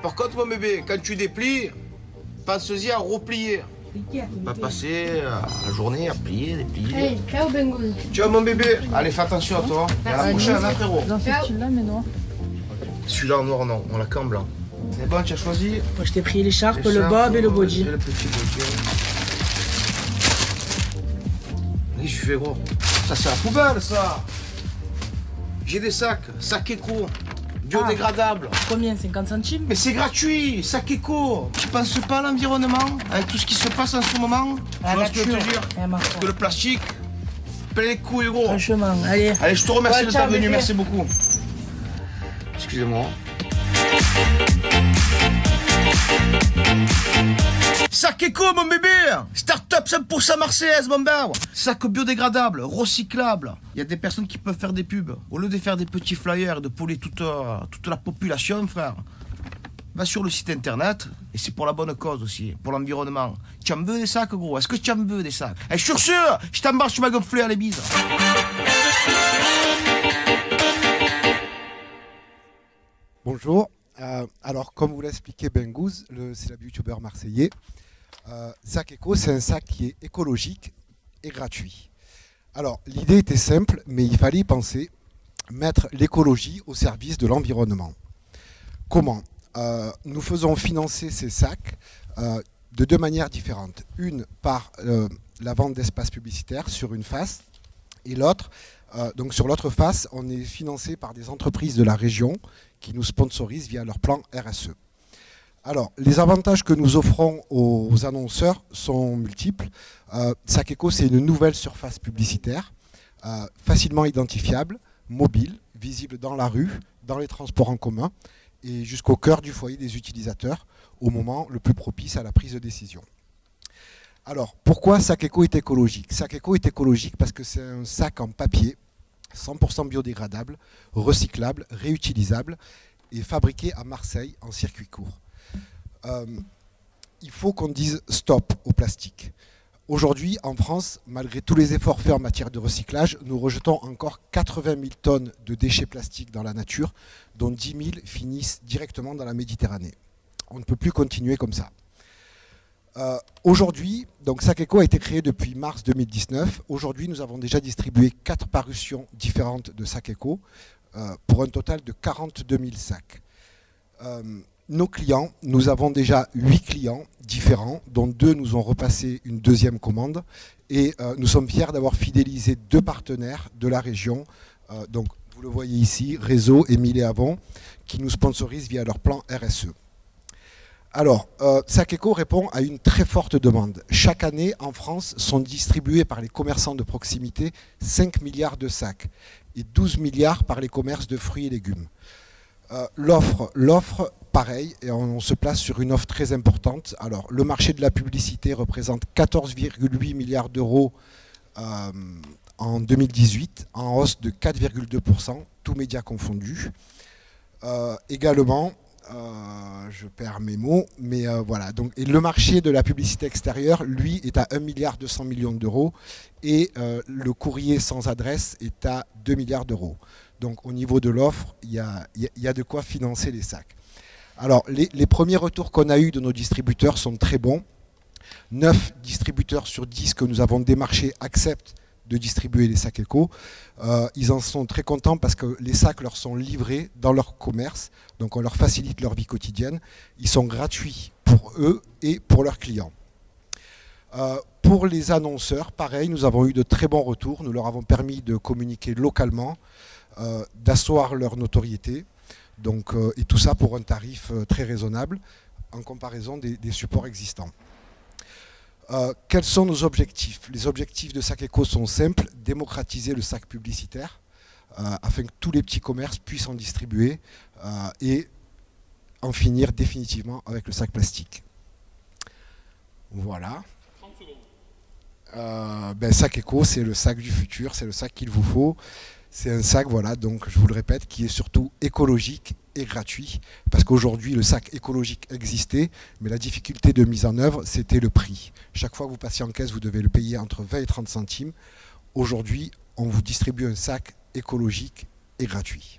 Par contre, mon bébé, quand tu déplies, pense-y à replier. Pas passer la journée à plier, déplier. Allez, ciao Bengouz. Ciao mon bébé. Allez, fais attention à toi. Et à la prochaine, hein, frérot. Dans ce style-là, mais noir. Celui-là en noir, non. On l'a qu'en blanc. C'est bon, tu as choisi? Moi, je t'ai pris l'écharpe, le bob et le body. Et le petit body. Qu'est-ce que tu fais, gros? Ça, c'est la poubelle, ça. J'ai des sacs. Sacs éco. Biodégradable. Combien? 50 centimes? Mais c'est gratuit, sac éco. Tu penses pas à l'environnement avec tout ce qui se passe en ce moment? Tu vois ce que je veux te dire? Parce que le plastique, plein les couilles, gros. Franchement, allez. Allez, je te remercie Ouais, de ciao, ta venue, bébé. merci beaucoup. Excusez-moi. Sac éco, mon bébé. Start-up 100% marseillaise, mon bar. Sac biodégradable, recyclable. Il y a des personnes qui peuvent faire des pubs. Au lieu de faire des petits flyers et de polluer toute la population, frère, va sur le site internet. Et c'est pour la bonne cause aussi, pour l'environnement. Tu en veux des sacs, gros? Est-ce que tu en veux des sacs? Et sur ce, je t'embarque, tu m'as gonflé à les bises. Bonjour. Alors, comme vous l'a expliqué Bengouz, c'est le youtubeur marseillais. Sac Eco, c'est un sac qui est écologique et gratuit. Alors, l'idée était simple, mais il fallait y penser, mettre l'écologie au service de l'environnement. Comment? Nous faisons financer ces sacs de deux manières différentes. Une par la vente d'espaces publicitaires sur une face, et l'autre, donc sur l'autre face, on est financé par des entreprises de la région qui nous sponsorisent via leur plan RSE. Alors, les avantages que nous offrons aux annonceurs sont multiples. Sac Eco, c'est une nouvelle surface publicitaire, facilement identifiable, mobile, visible dans la rue, dans les transports en commun et jusqu'au cœur du foyer des utilisateurs, au moment le plus propice à la prise de décision. Alors, pourquoi Sac Eco est écologique? Sac Eco est écologique parce que c'est un sac en papier, 100% biodégradable, recyclable, réutilisable et fabriqué à Marseille en circuit court. Il faut qu'on dise stop au plastique. Aujourd'hui, en France, malgré tous les efforts faits en matière de recyclage, nous rejetons encore 80 000 tonnes de déchets plastiques dans la nature, dont 10 000 finissent directement dans la Méditerranée. On ne peut plus continuer comme ça. Aujourd'hui, donc Sac Eco a été créé depuis mars 2019. Aujourd'hui, nous avons déjà distribué 4 parutions différentes de Sac Eco pour un total de 42 000 sacs. Nos clients, nous avons déjà 8 clients différents, dont 2 nous ont repassé une deuxième commande. Et nous sommes fiers d'avoir fidélisé 2 partenaires de la région. Donc, vous le voyez ici, Réseau et Mille et Avon, qui nous sponsorisent via leur plan RSE. Alors, Sac Eco répond à une très forte demande. Chaque année, en France, sont distribués par les commerçants de proximité 5 milliards de sacs et 12 milliards par les commerces de fruits et légumes. L'offre, pareil, et on se place sur une offre très importante. Alors, le marché de la publicité représente 14,8 milliards d'euros en 2018, en hausse de 4,2%, tous médias confondus. Également, je perds mes mots, mais voilà. Donc, et le marché de la publicité extérieure, lui, est à 1,2 milliard d'euros et le courrier sans adresse est à 2 milliards d'euros. Donc au niveau de l'offre, il y a de quoi financer les sacs. Alors les premiers retours qu'on a eus de nos distributeurs sont très bons. 9 distributeurs sur 10 que nous avons démarchés acceptent de distribuer les sacs Eco. Ils en sont très contents parce que les sacs leur sont livrés dans leur commerce, donc on leur facilite leur vie quotidienne. Ils sont gratuits pour eux et pour leurs clients. Pour les annonceurs, pareil, nous avons eu de très bons retours. Nous leur avons permis de communiquer localement, d'asseoir leur notoriété, donc, et tout ça pour un tarif très raisonnable en comparaison des supports existants. Quels sont nos objectifs? Les objectifs de Sac Eco sont simples: démocratiser le sac publicitaire afin que tous les petits commerces puissent en distribuer et en finir définitivement avec le sac plastique. Voilà. Sac Eco, c'est le sac du futur, c'est le sac qu'il vous faut. C'est un sac, voilà, donc je vous le répète, qui est surtout écologique et gratuit. Parce qu'aujourd'hui, le sac écologique existait, mais la difficulté de mise en œuvre, c'était le prix. Chaque fois que vous passez en caisse, vous devez le payer entre 20 et 30 centimes. Aujourd'hui, on vous distribue un sac écologique et gratuit.